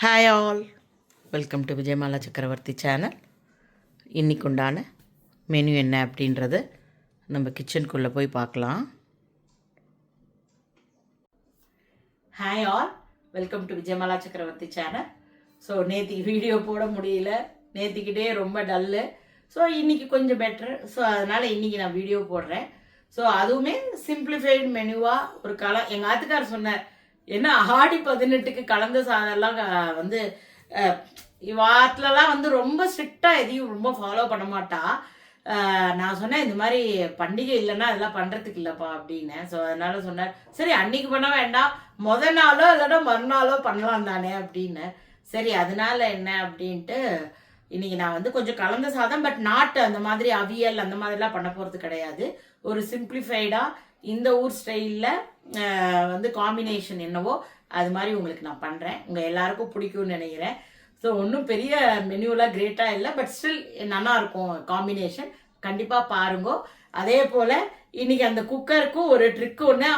Hi all, welcome to Vijayamala சக்கரவர்த்தி channel. இன்றைக்கு உண்டான மெனு என்ன அப்படின்றத நம்ம கிச்சனுக்குள்ளே போய் பார்க்கலாம். Hi all, welcome to Vijayamala சக்கரவர்த்தி சேனல். ஸோ நேற்றுக்கு வீடியோ போட முடியல, நேற்றுக்கிட்டே ரொம்ப டல்லு. ஸோ இன்றைக்கி கொஞ்சம் பெட்ரு. ஸோ அதனால் இன்றைக்கி நான் வீடியோ போடுறேன். ஸோ அதுவுமே சிம்பிளிஃபைடு மெனுவாக ஒரு எங்கள் ஆத்துக்கார் சொன்னார், என்ன ஆடி 18க்கு கலந்த சாதம்லாம் வந்து வாட்டிலலாம் வந்து ரொம்ப ஸ்ட்ரிக்டாக எதையும் ரொம்ப ஃபாலோ பண்ண மாட்டா. நான் சொன்னேன், இந்த மாதிரி பண்டிகை இல்லைன்னா அதெல்லாம் பண்ணுறதுக்கு இல்லைப்பா அப்படின்னு. ஸோ அதனால சொன்னார், சரி அன்னைக்கு பண்ண வேண்டாம், நாளோ இல்லைன்னா மறுநாளோ பண்ணலாம் தானே அப்படின்னு. சரி அதனால என்ன அப்படின்ட்டு இன்னைக்கு நான் வந்து கொஞ்சம் கலந்த சாதம், பட் நாட்டு அந்த மாதிரி அவியல் அந்த மாதிரிலாம் பண்ண போகிறது கிடையாது. ஒரு சிம்பிளிஃபைடாக இந்த ஊர் ஸ்டைலில் வந்து காம்பினேஷன் என்னவோ அது மாதிரி உங்களுக்கு நான் பண்ணுறேன். உங்கள் எல்லாருக்கும் பிடிக்கும்னு நினைக்கிறேன். ஸோ ஒன்றும் பெரிய மெனுவெலாம் கிரேட்டாக இல்லை, பட் ஸ்டில் நல்லா இருக்கும் காம்பினேஷன். கண்டிப்பாக பாருங்க. அதே போல் இன்றைக்கி அந்த குக்கருக்கும் ஒரு ட்ரிக்கு ஒன்று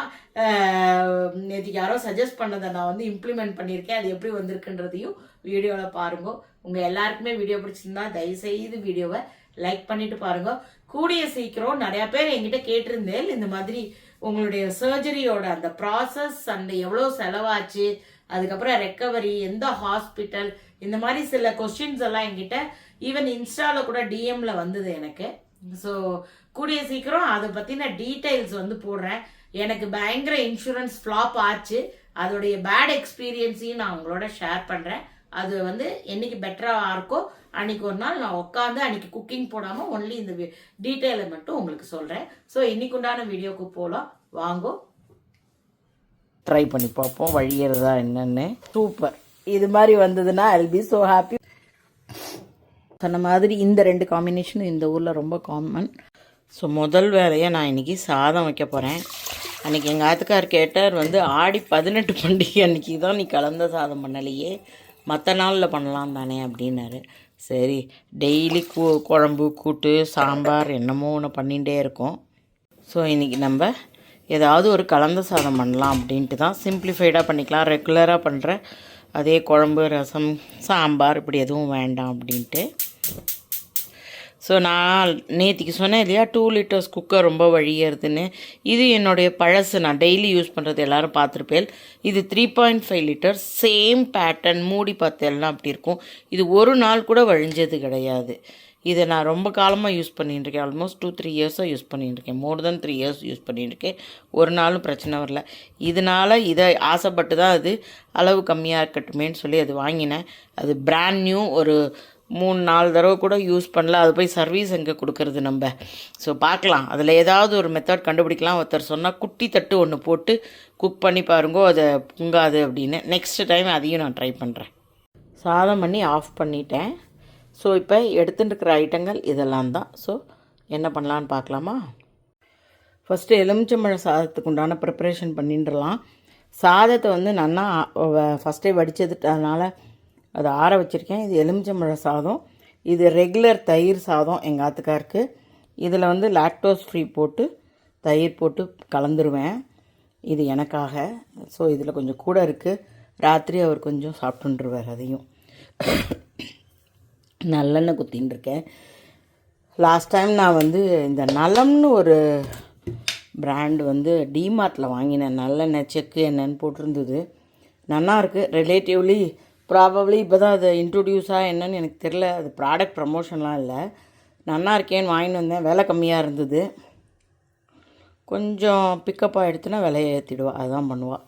நேற்றுக்கு யாரோ சஜஸ்ட் பண்ணதை நான் வந்து இம்ப்ளிமெண்ட் பண்ணியிருக்கேன். அது எப்படி வந்திருக்குன்றதையும் வீடியோவில் பாருங்க. உங்கள் எல்லாருக்குமே வீடியோ பிடிச்சிருந்தா தயவுசெய்து வீடியோவை லைக் பண்ணிட்டு பாருங்க. கூடிய சீக்கிரம் நிறைய பேர் என்கிட்ட கேட்டிருந்தேன், இந்த மாதிரி உங்களுடைய சர்ஜரியோட அந்த ப்ராசஸ் அந்த எவ்வளோ செலவாச்சு, அதுக்கப்புறம் ரெக்கவரி, எந்த ஹாஸ்பிட்டல், இந்த மாதிரி சில கொஸ்டின்ஸ் எல்லாம் என்கிட்ட ஈவன் இன்ஸ்டாவில் கூட டிஎம்ல வந்தது எனக்கு. ஸோ கூடிய சீக்கிரம் அதை பற்றின டீட்டெயில்ஸ் வந்து போடுறேன். எனக்கு பயங்கர இன்சூரன்ஸ் ஃப்ளாப் ஆச்சு, அதோடைய பேட் எக்ஸ்பீரியன்ஸையும் நான் உங்களோட ஷேர் பண்ணுறேன். அது வந்து என்னைக்கு பெட்டராக இருக்கோ அன்னைக்கு ஒரு நாள் நான் உட்காந்து அன்னைக்கு குக்கிங் போடாமல் ஒன்லி இந்த டீட்டெயிலை மட்டும் உங்களுக்கு சொல்கிறேன். ஸோ இன்னைக்கு உண்டான வீடியோக்கு போகலாம் வாங்கோ. ட்ரை பண்ணி பார்ப்போம் வழியறதா என்னன்னு. சூப்பர், இது மாதிரி வந்ததுன்னா I will be so happy. சொன்ன மாதிரி இந்த ரெண்டு காம்பினேஷனும் இந்த ஊரில் ரொம்ப காமன். ஸோ முதல் வேலையை நான் இன்றைக்கி சாதம் வைக்க போகிறேன். அன்றைக்கி எங்கள் ஆத்துக்கார் கேட்டார், வந்து ஆடி 18 பண்டிகை அன்றைக்கி தான் நீ கலந்த சாதம் பண்ணலையே, மற்ற நாளில் பண்ணலாம் தானே அப்படின்னாரு. சரி, டெய்லி குழம்பு கூட்டு சாம்பார் என்னமோ ஒன்று பண்ணிகிட்டே இருக்கோம். ஸோ இன்றைக்கி நம்ம ஏதாவது ஒரு கலந்த சாதம் பண்ணலாம் அப்படின்ட்டு தான். சிம்பிளிஃபைடாக பண்ணிக்கலாம், ரெகுலராக பண்ணுற அதே குழம்பு ரசம் சாம்பார் இப்படி எதுவும் வேண்டாம் அப்படின்ட்டு. ஸோ நான் நேற்றுக்கு சொன்னேன் இல்லையா, 2 லிட்டர்ஸ் குக்கர் ரொம்ப வழியறதுன்னு. இது என்னுடைய பழசு, நான் டெய்லி யூஸ் பண்ணுறது, எல்லோரும் பார்த்துருப்பேன். இது 3.5 லிட்டர்ஸ், சேம் பேட்டர்ன், மூடி பார்த்தெல்லாம் அப்படி இருக்கும். இது ஒரு நாள் கூட வழிஞ்சது கிடையாது. இதை நான் ரொம்ப காலமாக யூஸ் பண்ணிட்டுருக்கேன். ஆல்மோஸ்ட் 2-3 இயர்ஸாக யூஸ் பண்ணிட்டுருக்கேன். மோர் தென் 3 இயர்ஸ் யூஸ் பண்ணிட்டுருக்கேன். ஒரு நாளும் பிரச்சனை வரல. இதனால் இதை ஆசைப்பட்டு தான் அது அளவு கம்மியாக இருக்கட்டுமேன்னு சொல்லி அது வாங்கினேன். அது பிராண்ட் நியூ, ஒரு 3-4 தடவை கூட யூஸ் பண்ணல. அது போய் சர்வீஸ் எங்கே கொடுக்கறது நம்ம. ஸோ பார்க்கலாம், அதில் ஏதாவது ஒரு மெத்தட் கண்டுபிடிக்கலாம். ஒருத்தர் சொன்னால் குட்டி தட்டு ஒன்று போட்டு குக் பண்ணி பாருங்கோ, அதை பொங்காது அப்படின்னு. நெக்ஸ்ட் டைம் அதையும் நான் ட்ரை பண்ணுறேன். சாதம் பண்ணி ஆஃப் பண்ணிட்டேன். ஸோ இப்போ எடுத்துகிட்டு இருக்கிற ஐட்டங்கள் இதெல்லாம் தான். ஸோ என்ன பண்ணலான்னு பார்க்கலாமா? ஃபஸ்ட்டு எலுமிச்சம்பழம் சாதத்துக்கு உண்டான ப்ரிப்பரேஷன் பண்ணிட்டுலாம். சாதத்தை வந்து நல்லா ஃபஸ்ட்டே வடித்ததுனால அதை ஆற வச்சுருக்கேன். இது எலுமிச்சம்பழம் சாதம். இது ரெகுலர் தயிர் சாதம் எங்கள் ஆத்துக்காருக்கு. இதில் வந்து லாக்டோஸ் ஃப்ரீ போட்டு தயிர் போட்டு கலந்துருவேன். இது எனக்காக. ஸோ இதில் கொஞ்சம் கூட இருக்குது. ராத்திரி அவர் கொஞ்சம் சாப்பிட்டுருவார். அதையும் நல்லெண்ணெய் குத்தின்னு இருக்கேன். லாஸ்ட் டைம் நான் வந்து இந்த நலம்னு ஒரு பிராண்டு வந்து டிமார்ட்டில் வாங்கினேன். நல்லெண்ணெய் செக்கு எண்ணெய்ன்னு போட்டிருந்தது. நல்லா இருக்குது. ரிலேட்டிவ்லி ப்ராபப்ளி இப்போ தான் அது இன்ட்ரொடியூஸாக என்னன்னு எனக்கு தெரில. அது ப்ராடக்ட் ப்ரமோஷன்லாம் இல்லை. நல்லா இருக்கேன்னு வாங்கிட்டு வந்தேன். விலை கம்மியாக இருந்தது. கொஞ்சம் பிக்கப்பாக எடுத்துனா விலையை ஏற்றிடுவா, அதுதான் பண்ணுவாள்.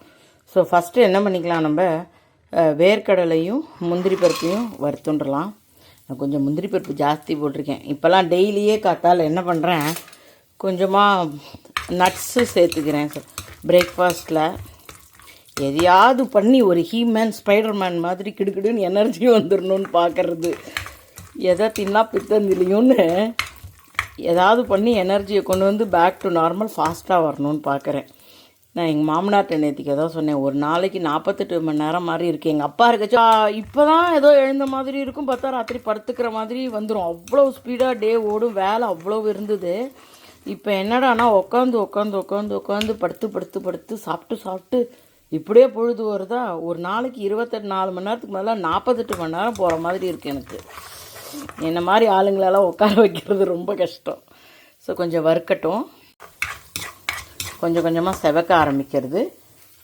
ஸோ ஃபஸ்ட்டு என்ன பண்ணிக்கலாம், நம்ம வேர்க்கடலையும் முந்திரி பருப்பையும் வறுத்துண்டுலாம். நான் கொஞ்சம் முந்திரி பருப்பு ஜாஸ்தி போட்டிருக்கேன். இப்போல்லாம் டெய்லியே காத்தால் என்ன பண்ணுறேன், கொஞ்சமாக நட்ஸு சேர்த்துக்கிறேன். பிரேக்ஃபாஸ்ட்டில் எதையாவது பண்ணி ஒரு ஹீமேன் ஸ்பைடர்மேன் மாதிரி கிடுக்கிடுன்னு எனர்ஜி வந்துடணும்னு பார்க்குறது. எதை தின்னா பித்தந்திலையும்னு ஏதாவது பண்ணி எனர்ஜியை கொண்டு வந்து பேக் டு நார்மல் ஃபாஸ்ட்டாக வரணும்னு பார்க்குறேன். நான் எங்கள் மாமனார்ட்ட நேற்றுக்கு ஏதோ சொன்னேன், ஒரு நாளைக்கு 48 மணி நேரம் மாதிரி இருக்குது. எங்கள் அப்பா இருக்கச்சா இப்போ தான் ஏதோ எழுந்த மாதிரி இருக்கும், பார்த்தா ராத்திரி படுத்துக்கிற மாதிரி வந்துடும். அவ்வளோ ஸ்பீடாக டே ஓடும், வேலை அவ்வளோ இருந்தது. இப்போ என்னடானா உட்காந்து படுத்து சாப்பிட்டு இப்படியே பொழுது வருதா, ஒரு நாளைக்கு 24 மணி நேரத்துக்கு மேலே 48 மணி நேரம் போகிற மாதிரி இருக்குது எனக்கு. என்ன மாதிரி ஆளுங்களெல்லாம் உட்கார வைக்கிறது ரொம்ப கஷ்டம். ஸோ கொஞ்சம் வறுக்கட்டும். கொஞ்சம் கொஞ்சமாக செவக்க ஆரம்பிக்கிறது.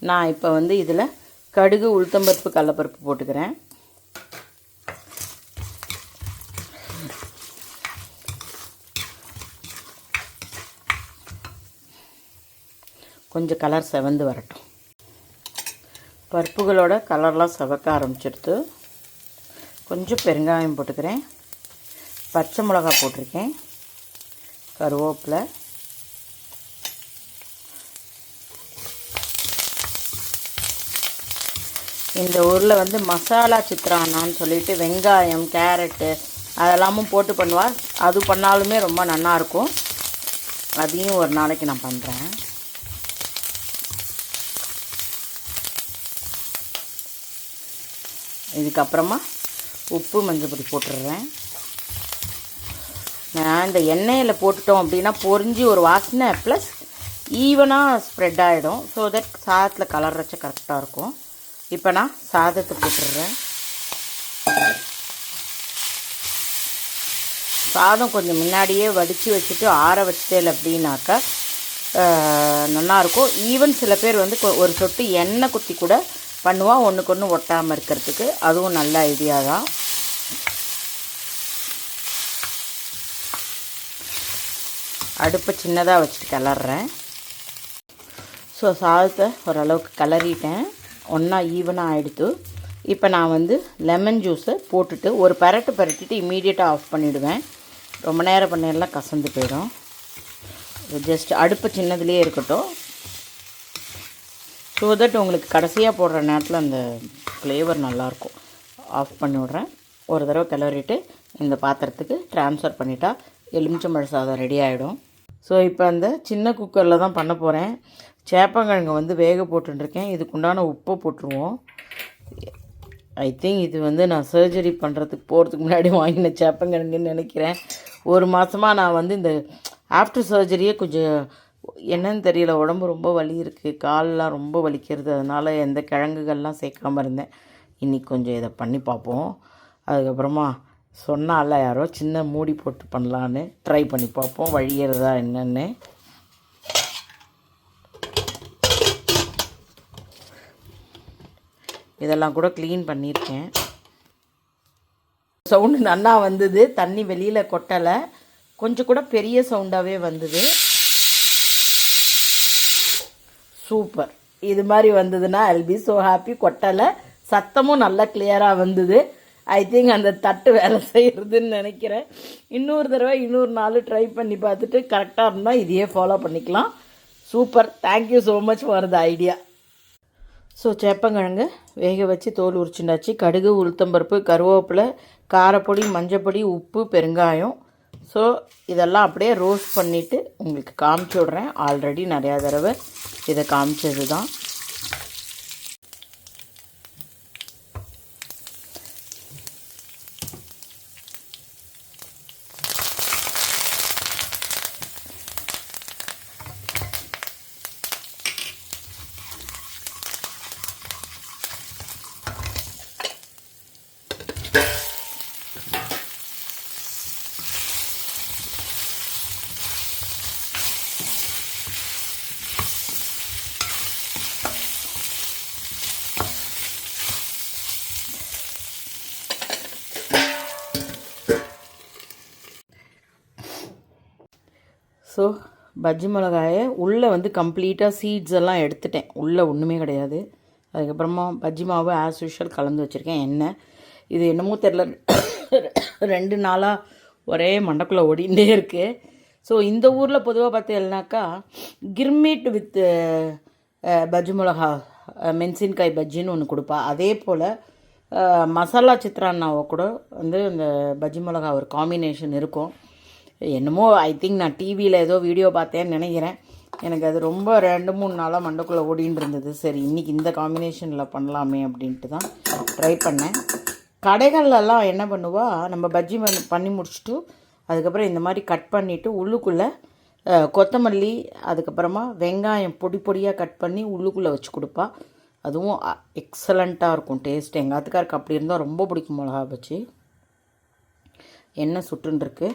நான் இப்போ வந்து இதில் கடுகு, உளுத்தம்பருப்பு, கடலப்பருப்பு போட்டுக்கிறேன். கொஞ்சம் கலர் செவந்து வரட்டும். பருப்புகளோட கலர்லாம் செவக்க ஆரம்பிச்சிடுது. கொஞ்சம் பெருங்காயம் போட்டுக்கிறேன். பச்சை மிளகா போட்டிருக்கேன். கருவேப்பிலை, இந்த ஊரில் வந்து மசாலா சித்ரான்னான்னு சொல்லிட்டு வெங்காயம், கேரட்டு அதெல்லாமும் போட்டு பண்ணுவாள். அது பண்ணாலுமே ரொம்ப நல்லாயிருக்கும். அதையும் ஒரு நாளைக்கு நான் பண்ணுறேன். இதுக்கப்புறமா உப்பு, மஞ்சள் பொடி போட்டுடுறேன். நான் இந்த எண்ணெயில் போட்டுட்டோம் அப்படின்னா பொரிஞ்சு ஒரு வாசனை ப்ளஸ் ஈவனாக ஸ்ப்ரெட் ஆகிடும். ஸோ தட் சாதத்தில் கலர் வச்ச கரெக்டாக இருக்கும். இப்போ நான் சாதத்தை போட்டுடுறேன். சாதம் கொஞ்சம் முன்னாடியே வடித்து வச்சுட்டு ஆற வச்சிட்டேன் அப்படின்னாக்கா நல்லாயிருக்கும். ஈவன் சில பேர் வந்து ஒரு சொட்டு எண்ணெய் குத்தி கூட பண்ணுவாள் ஒன்றுக்கு ஒன்று ஒட்டாமல் இருக்கிறதுக்கு. அதுவும் நல்ல ஐடியா தான். அடுப்பை சின்னதாக வச்சுட்டு கிளறேன். ஸோ சாதத்தை ஓரளவுக்கு கிளறிட்டேன். ஒன்றா ஈவனாக ஆகிடுத்து. இப்போ நான் வந்து லெமன் ஜூஸை போட்டுட்டு ஒரு பரட்டிட்டு இம்மீடியட்டாக ஆஃப் பண்ணிவிடுவேன். ரொம்ப நேரம் பண்ணலாம் கசந்து போயிடும். ஜஸ்ட் அடுப்பு சின்னதுலேயே இருக்கட்டும். ஸோ தட் உங்களுக்கு கடைசியாக போடுற நேரத்தில் அந்த ஃப்ளேவர் நல்லாயிருக்கும். ஆஃப் பண்ணி விட்றேன். ஒரு தடவை கிளறிட்டு இந்த பாத்திரத்துக்கு ட்ரான்ஸ்ஃபர் பண்ணிட்டா எலுமிச்சம்பழ சாதம் ரெடி ஆகிடும். ஸோ இப்போ அந்த சின்ன குக்கரில் தான் பண்ண போகிறேன். சேப்பங்கிழங்கு வந்து வேக போட்டுருக்கேன். இதுக்குண்டான உப்பை போட்டுருவோம். ஐ திங்க் இது வந்து நான் சர்ஜரி பண்ணுறதுக்கு போகிறதுக்கு முன்னாடி வாங்கின சேப்பங்கிழங்குன்னு நினைக்கிறேன். ஒரு மாதமாக நான் வந்து இந்த ஆஃப்டர் சர்ஜரியே கொஞ்சம் என்னன்னு தெரியல, உடம்பு ரொம்ப வலி இருக்குது, காலெலாம் ரொம்ப வலிக்கிறது. அதனால் எந்த கிழங்குகள்லாம் சேர்க்காமல் இருந்தேன். இன்றைக்கி கொஞ்சம் இதை பண்ணி பார்ப்போம். அதுக்கப்புறமா சொன்னால யாரோ சின்ன மூடி போட்டு பண்ணலான்னு ட்ரை பண்ணி பார்ப்போம் வழியிறதா என்னென்னு. இதெல்லாம் கூட க்ளீன் பண்ணியிருக்கேன். சவுண்டு நல்லா வந்தது. தண்ணி வெளியில் கொட்டலை. கொஞ்சம் கூட பெரிய சவுண்டாகவே வந்தது. சூப்பர். இது மாதிரி வந்ததுன்னா I will be so happy. கொட்டலை, சத்தமும் நல்லா கிளியராக வந்தது. ஐ திங்க் அந்த தட்டு வேலை செய்கிறதுன்னு நினைக்கிறேன். இன்னொரு தடவை இன்னொரு நாள் ட்ரை பண்ணி பார்த்துட்டு கரெக்டாக இருந்தால் இதையே ஃபாலோ பண்ணிக்கலாம். Super. Thank you so much for the idea. So சேப்பங்கிழங்கு வேக வச்சு தோல் உரிச்சுண்டாச்சு. கடுகு, உளுத்தம்பருப்பு, கருவேப்பிலை, காரப்பொடி, மஞ்சப்பொடி, உப்பு, பெருங்காயம். ஸோ இதெல்லாம் அப்படியே ரோஸ்ட் பண்ணிவிட்டு உங்களுக்கு காமிச்சு விட்றேன். ஆல்ரெடி நிறையா தடவை இதை காமிச்சது தான். ஸோ பஜ்ஜி மிளகாயை உள்ளே வந்து கம்ப்ளீட்டாக சீட்ஸ் எல்லாம் எடுத்துட்டேன். உள்ளே ஒன்றுமே கிடையாது. அதுக்கப்புறமா பஜ்ஜி மாவு ஆஸ் யூஷுவல் கலந்து வச்சுருக்கேன். எண்ணெய் இது என்னமோ தெரில 2 நாளாக ஒரே மண்டக்குள்ளே ஓடிண்டே இருக்குது. ஸோ இந்த ஊரில் பொதுவாக பார்த்தீங்கன்னாக்கா கிர்மீட் வித் பஜ்ஜி மிளகா மென்சின்காய் பஜ்ஜின்னு ஒன்று கொடுப்பா. அதே போல் மசாலா சித்ரான்னாவை கூட வந்து இந்த பஜ்ஜி மிளகா ஒரு காம்பினேஷன் இருக்கும். என்னமோ ஐ திங்க் நான் டிவியில் ஏதோ வீடியோ பார்த்தேன்னு நினைக்கிறேன். எனக்கு அது ரொம்ப 2-3 நாளாக மண்டக்குள்ளே ஓடின்னு இருந்தது. சரி இன்றைக்கி இந்த காம்பினேஷனில் பண்ணலாமே அப்படின்ட்டு தான் ட்ரை பண்ணேன். கடைகள்லாம் என்ன பண்ணுவா, நம்ம பஜ்ஜி பண்ணி முடிச்சுட்டு அதுக்கப்புறம் இந்த மாதிரி கட் பண்ணிவிட்டு உள்ளுக்குள்ளே கொத்தமல்லி, அதுக்கப்புறமா வெங்காயம் பொடி பொடியாக கட் பண்ணி உள்ளுக்குள்ளே வச்சு கொடுப்பா. அதுவும் எக்ஸலண்ட்டாக இருக்கும் டேஸ்ட். எங்கள் ஆத்துக்காருக்கு அப்படி இருந்தால் ரொம்ப பிடிக்கும் மிளகா பஜ்ஜி. எண்ணெய் சுட்டுருக்கு.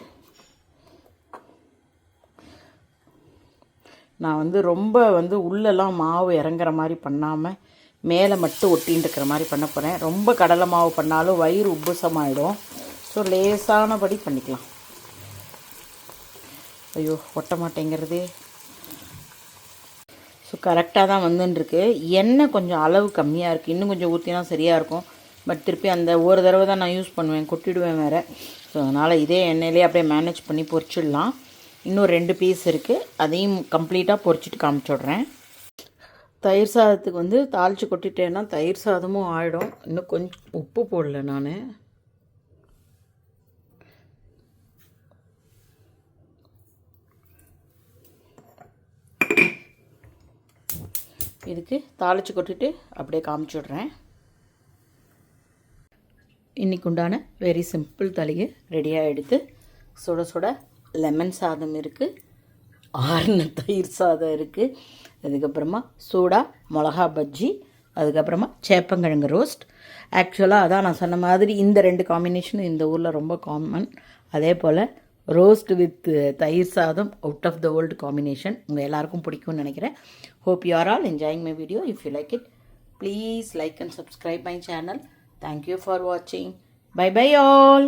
நான் வந்து ரொம்ப உள்ளெல்லாம் மாவு இறங்குற மாதிரி பண்ணாமல் மேலே மட்டும் ஒட்டின்னு இருக்கிற மாதிரி பண்ண போகிறேன். ரொம்ப கடலை மாவு பண்ணாலும் வயிறு உப்புசமாயிடும். ஸோ லேசானபடி பண்ணிக்கலாம். ஐயோ ஒட்ட மாட்டேங்கிறது. ஸோ கரெக்டாக தான் வந்துட்டுருக்கு. எண்ணெய் கொஞ்சம் அளவு கம்மியாக இருக்குது. இன்னும் கொஞ்சம் ஊற்றினா சரியாக இருக்கும். பட் திருப்பி அந்த ஒரு தடவை தான் நான் யூஸ் பண்ணுவேன், கொட்டிடுவேன் வேறு. ஸோ அதனால் இதே எண்ணெயிலே அப்படியே மேனேஜ் பண்ணி பொரிச்சிடலாம். இன்னும் 2 பீஸ் இருக்குது, அதையும் கம்ப்ளீட்டாக பொரிச்சிட்டு காமிச்சிடுறேன். தயிர் சாதத்துக்கு தாளித்து கொட்டிட்டேன்னா தயிர் சாதமும் ஆகிடும். இன்னும் கொஞ்சம் உப்பு போடல நான். இதுக்கு தாளித்து கொட்டிட்டு அப்படியே காமிச்சிடுறேன். இன்றைக்கு உண்டான வெரி சிம்பிள் தளிகை ரெடியாக எடுத்து சுட சுட லெமன் சாதம் இருக்குது, ஆறுன தயிர் சாதம் இருக்குது, அதுக்கப்புறமா சூடாக மிளகா பஜ்ஜி, அதுக்கப்புறமா சேப்பங்கிழங்கு ரோஸ்ட். ஆக்சுவலாக அதான் நான் சொன்ன மாதிரி இந்த 2 காம்பினேஷனும் இந்த ஊரில் ரொம்ப காமன். அதே போல் roast with thayir sadam out of the world combination. உங்கள் எல்லாருக்கும் பிடிக்கும்னு நினைக்கிறேன். Hope you are all enjoying my video. If you like it, please like and subscribe my channel. Thank you for watching. Bye bye all.